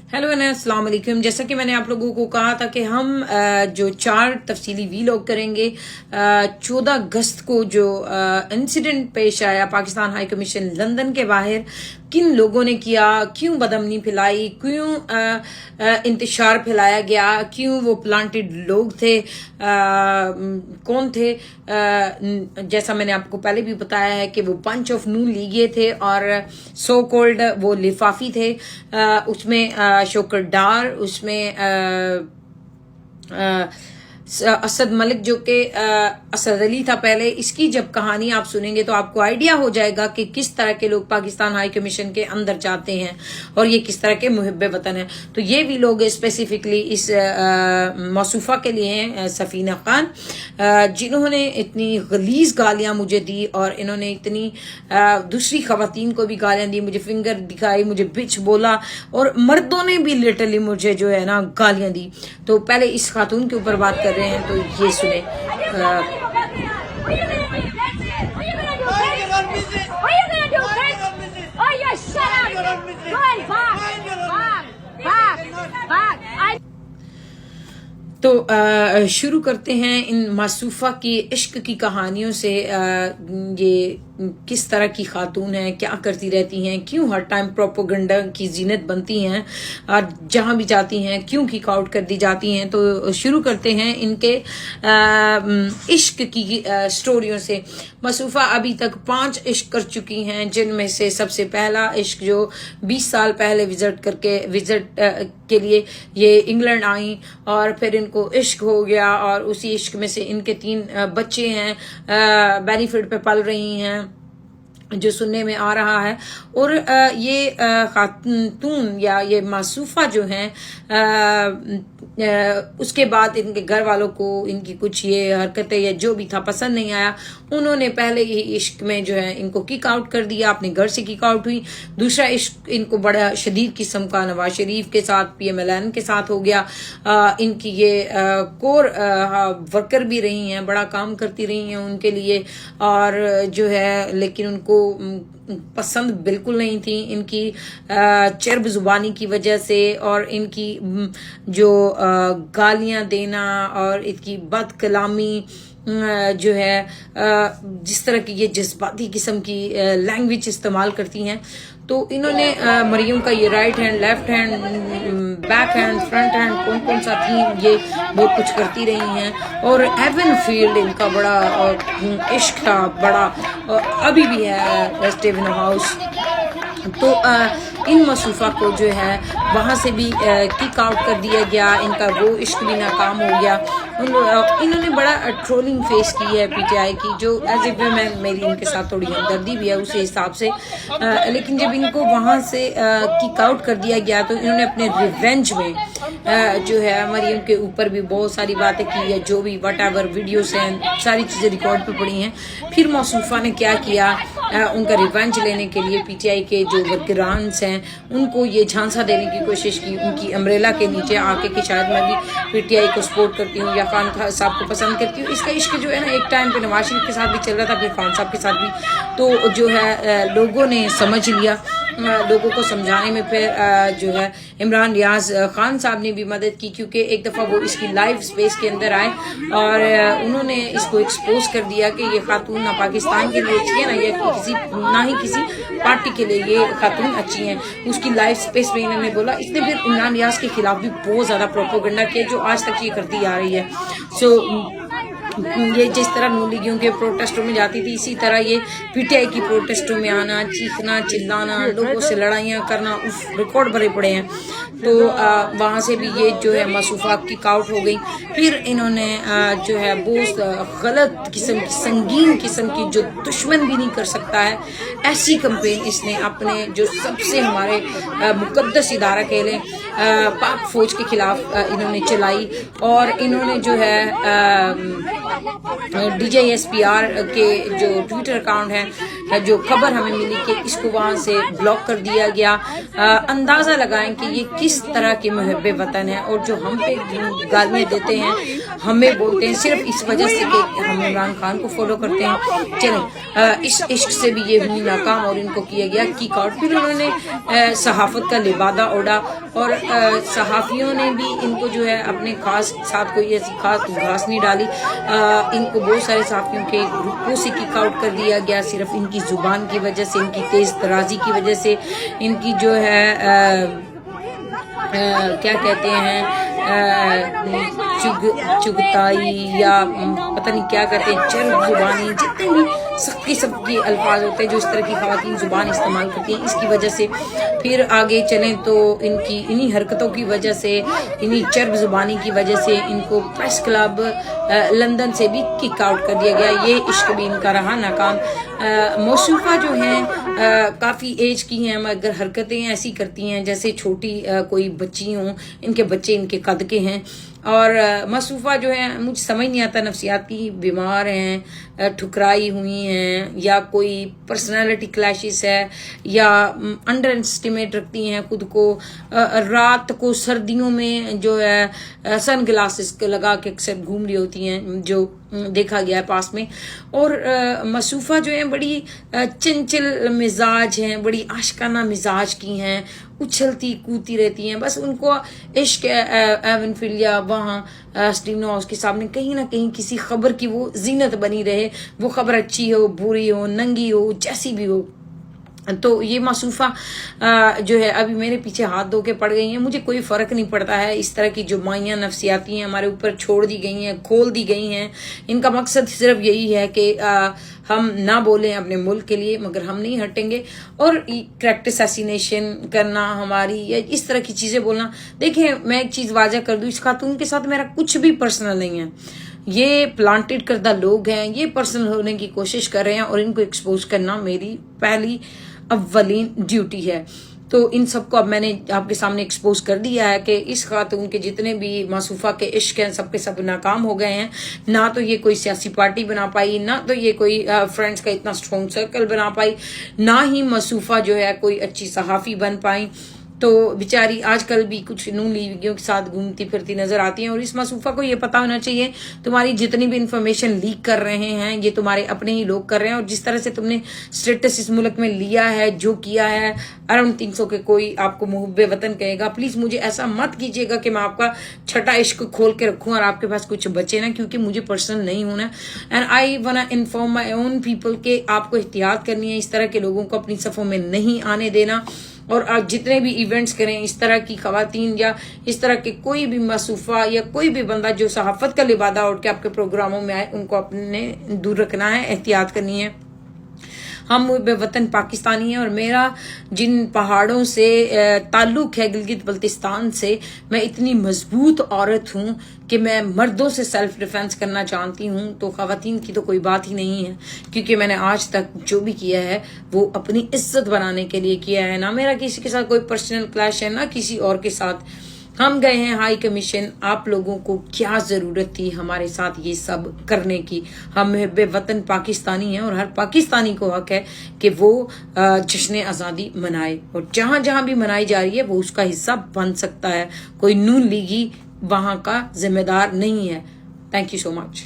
Hello अस्सलाम वालेकुम। जैसा कि मैंने आप लोगों को कहा था कि हम जो 4 तफसीली वीलॉग करेंगे 14 अगस्त को जो इंसिडेंट पेश आया पाकिस्तान हाई कमीशन लंदन के बाहर, किन लोगों ने किया, क्यों बदअमनी फैलाई, क्यों इंतशार फैलाया गया, क्यों वो प्लांटेड लोग थे, कौन थे। जैसा मैंने आपको पहले भी बताया है कि वो बंच ऑफ नून लीगिए थे और सो कॉल्ड वो लिफाफी थे। उसमें शोकर डार, उसमें असद मलिक जो कि असद अली था पहले। इसकी जब कहानी आप सुनेंगे तो आपको आइडिया हो जाएगा कि किस तरह के लोग पाकिस्तान हाई कमीशन के अंदर जाते हैं और ये किस तरह के मुहिब्बे वतन हैं। तो ये भी लोग स्पेसिफिकली इस मौसूफा के लिए हैं, सफीना खान, जिन्होंने इतनी गलीज गालियां मुझे दी और इन्होंने इतनी दूसरी खवातीन को भी गालियां दी, मुझे फिंगर दिखाई, मुझे बिच बोला और मर्दों ने भी लिटरली मुझे जो है ना गालियां दी। तो पहले इस खातून के ऊपर बात कर रहे हैं, तो ये सुने। तो शुरू करते हैं इन मासूफा की इश्क की कहानियों से। ये किस तरह की खातून है, क्या करती रहती हैं, क्यों हर टाइम प्रोपोगंडा की जीनत बनती हैं और जहां भी जाती हैं क्यों किक आउट कर दी जाती हैं। तो शुरू करते हैं इनके इश्क की स्टोरियों से। मसूफा अभी तक 5 इश्क कर चुकी हैं, जिनमें से सबसे पहला इश्क जो 20 साल पहले विजिट के लिए ये इंग्लैंड आई और फिर इनको इश्क हो गया और उसी इश्क में से इनके 3 बच्चे हैं, बेनिफिट पे पल रही हैं जो सुनने में आ रहा है। और ये खातून या ये मासूफा जो हैं, उसके बाद इनके घर वालों को इनकी कुछ ये हरकतें या जो भी था पसंद नहीं आया। उन्होंने पहले ही इश्क में जो है इनको किक आउट कर दिया, अपने घर से किक आउट हुई। दूसरा इश्क इनको बड़ा शदीद किस्म का नवाज शरीफ के साथ, PMLN के साथ हो गया। इनकी ये कोर वर्कर भी रही हैं, बड़ा काम करती रही हैं उनके लिए, और जो है लेकिन उनको पसंद बिल्कुल नहीं थी इनकी चर्ब जुबानी की वजह से और इनकी जो गालियां देना और इनकी बद कलामी जो है, जिस तरह की ये जज्बाती किस्म की लैंग्वेज इस्तेमाल करती हैं। तो इन्होंने मरियम का ये right hand, left hand, back hand, front hand, कौन कौन सा थी ये बहुत कुछ करती रही हैं। और एवन फील्ड इनका बड़ा इश्क था, बड़ा अभी भी है स्टीवन हाउस। तो इन मसूफा को जो है वहां से भी किक आउट कर दिया गया, इनका वो इश्क भी नाकाम हो गया। इन्होंने बड़ा ट्रोलिंग फेस की है PTI की, जो एज ए वुमेन मेरी इनके साथ थोड़ी हमदर्दी भी है उस हिसाब से। लेकिन जब इनको वहां से किक आउट कर दिया गया तो इन्होंने अपने रिवेंज में जो है मरियम के ऊपर भी बहुत सारी बातें की है, जो भी वट एवर वीडियोस हैं, सारी चीजें रिकॉर्ड पे पड़ी हैं। फिर मसूफा ने क्या किया, उनका रिवेंज लेने के लिए PTI के जो वर्करान्स हैं उनको ये झांसा देने की कोशिश की, उनकी अम्ब्रेला के नीचे आके कि शायद मैं भी PTI को सपोर्ट करती हूँ या खान साहब को पसंद करती हूँ। इसका इश्क जो है ना एक टाइम पे नवाज शरीफ के साथ भी चल रहा था, फिर खान साहब के साथ भी। तो जो है लोगों ने समझ लिया, लोगों को समझाने में फिर जो है इमरान रियाज खान साहब ने भी मदद की, क्योंकि एक दफ़ा वो इसकी लाइव स्पेस के अंदर आए और उन्होंने इसको एक्सपोज कर दिया कि ये खातून ना पाकिस्तान के लिए अच्छी है ना ही किसी पार्टी के लिए ये खातून अच्छी हैं। उसकी लाइव स्पेस में इन्होंने बोला। इसने फिर इमरान रियाज के खिलाफ भी बहुत ज़्यादा प्रोपोगंडा किया, जो आज तक ये करती आ रही है। ये जिस तरह नून लीगियों के प्रोटेस्टों में जाती थी, इसी तरह ये PTI की प्रोटेस्टों में आना, चीखना, चिल्लाना, लोगों से लड़ाइयाँ करना, उस रिकॉर्ड भरे पड़े हैं। तो वहाँ से भी ये जो है मसूफा किक आउट हो गई। फिर इन्होंने जो है बहुत गलत किस्म की, संगीन किस्म की, जो दुश्मन भी नहीं कर सकता है, ऐसी कंपेन इसने अपने जो सबसे हमारे मुकद्दस इदारा कह लें पाक फौज के खिलाफ इन्होंने चलाई। और इन्होंने जो है DJSPR के जो ट्विटर अकाउंट है, जो खबर हमें मिली कि इसको वहां से ब्लॉक कर दिया गया। अंदाजा लगाएं कि ये किस तरह के मुहब्बे वतन है, और जो हम पे गालियां देते हैं, हमें बोलते हैं सिर्फ इस वजह से कि हम इमरान खान को फॉलो करते हैं। चलें, इस इश्क से भी ये हुई नाकाम और इनको किया गया किक आउट। फिर उन्होंने सहाफत का लिबादा ओढ़ा اور صحافیوں نے بھی ان کو جو ہے اپنے خاص ساتھ کوئی ایسی خاص گھاس نہیں ڈالی. ان کو بہت سارے صحافیوں کے گروپوں سے کک آؤٹ کر دیا گیا صرف ان کی زبان کی وجہ سے, ان کی تیز ترازی کی وجہ سے, ان کی جو ہے کیا کہتے ہیں چگتائی یا پتہ نہیں کیا کہتے ہیں, چرب زبانی, جتنے بھی سخت قسم کے الفاظ ہوتے ہیں جو اس طرح کی خواتین زبان استعمال کرتی ہیں, اس کی وجہ سے پھر آگے چلیں تو ان کی انہی حرکتوں کی وجہ سے, انہی چرب زبانی کی وجہ سے ان کو پریس کلب لندن سے بھی کک آؤٹ کر دیا گیا. یہ عشق بھی ان کا رہا ناکام. موصوفہ جو ہیں کافی ایج کی ہیں مگر حرکتیں ایسی کرتی ہیں جیسے چھوٹی کوئی بچی ہوں, ان کے بچے ان کے قد کے ہیں. اور موصوفہ جو ہے مجھے سمجھ نہیں آتا نفسیاتی بیمار ہیں, ٹھکرائی ہوئی ہیں, یا کوئی پرسنالٹی کلیشز ہے, یا انڈر اسٹیمیٹ رکھتی ہیں خود کو. رات کو سردیوں میں جو ہے سن گلاسز لگا کے اکثر گھوم رہی ہوتی ہیں, جو دیکھا گیا ہے پاس میں. اور موصوفہ جو ہیں بڑی چنچل مزاج ہیں, بڑی عاشقانہ مزاج کی ہیں, اچھلتی کودتی رہتی ہیں. بس ان کو عشق ایون فلیا وہاں اسٹیون ہاؤس کے سامنے کہیں نہ کہیں کسی خبر کی وہ زینت بنی رہے, وہ خبر اچھی ہو, بری ہو, ننگی ہو, جیسی بھی ہو. تو یہ موصوفہ جو ہے ابھی میرے پیچھے ہاتھ دھو کے پڑ گئی ہیں. مجھے کوئی فرق نہیں پڑتا ہے. اس طرح کی جو مائیاں نفسیاتی ہیں ہمارے اوپر چھوڑ دی گئی ہیں, کھول دی گئی ہیں, ان کا مقصد صرف یہی ہے کہ ہم نہ بولیں اپنے ملک کے لیے, مگر ہم نہیں ہٹیں گے. اور کریکٹ اسیسینیشن کرنا ہماری, یا اس طرح کی چیزیں بولنا. دیکھیں میں ایک چیز واضح کر دوں, اس خاتون کے ساتھ میرا کچھ بھی پرسنل نہیں ہے. یہ پلانٹڈ کردہ لوگ ہیں, یہ پرسنل ہونے کی کوشش کر رہے ہیں, اور ان کو ایکسپوز کرنا میری پہلی اولین ڈیوٹی ہے. تو ان سب کو اب میں نے آپ کے سامنے ایکسپوز کر دیا ہے کہ اس خاتون کے جتنے بھی موصوفہ کے عشق ہیں سب کے سب ناکام ہو گئے ہیں. نہ تو یہ کوئی سیاسی پارٹی بنا پائی, نہ تو یہ کوئی فرینڈز کا اتنا اسٹرانگ سرکل بنا پائی, نہ ہی موصوفہ جو ہے کوئی اچھی صحافی بن پائی. تو بیچاری آج کل بھی کچھ نون لیگیوں کے ساتھ گھومتی پھرتی نظر آتی ہیں. اور اس موصوفہ کو یہ پتا ہونا چاہیے تمہاری جتنی بھی انفارمیشن لیک کر رہے ہیں یہ تمہارے اپنے ہی لوگ کر رہے ہیں. اور جس طرح سے تم نے اسٹیٹس اس ملک میں لیا ہے, جو کیا ہے, اراؤنڈ 300 کے کوئی آپ کو محب وطن کہے گا, پلیز مجھے ایسا مت کیجیے گا کہ میں آپ کا چھٹا عشق کھول کے رکھوں اور آپ کے پاس کچھ بچے نا, کیونکہ مجھے پرسنل نہیں ہونا. اینڈ آئی وانا انفارم مائی اون پیپل کہ آپ کو احتیاط کرنی ہے, اس طرح کے لوگوں کو اپنی صفوں میں نہیں آنے دینا. اور آپ جتنے بھی ایونٹس کریں اس طرح کی خواتین یا اس طرح کے کوئی بھی موصوفہ یا کوئی بھی بندہ جو صحافت کا لبادہ اٹھ کے آپ کے پروگراموں میں آئے, ان کو اپنے دور رکھنا ہے, احتیاط کرنی ہے. ہم بے وطن پاکستانی ہیں, اور میرا جن پہاڑوں سے تعلق ہے گلگت بلتستان سے, میں اتنی مضبوط عورت ہوں کہ میں مردوں سے سیلف ڈیفینس کرنا جانتی ہوں. تو خواتین کی تو کوئی بات ہی نہیں ہے, کیونکہ میں نے آج تک جو بھی کیا ہے وہ اپنی عزت بنانے کے لیے کیا ہے. نہ میرا کسی کے ساتھ کوئی پرسنل کلیش ہے, نہ کسی اور کے ساتھ. ہم گئے ہیں ہائی کمیشن, آپ لوگوں کو کیا ضرورت تھی ہمارے ساتھ یہ سب کرنے کی. ہم محب وطن پاکستانی ہیں, اور ہر پاکستانی کو حق ہے کہ وہ جشن آزادی منائے, اور جہاں جہاں بھی منائی جا رہی ہے وہ اس کا حصہ بن سکتا ہے. کوئی نون لیگی وہاں کا ذمہ دار نہیں ہے. Thank you so much.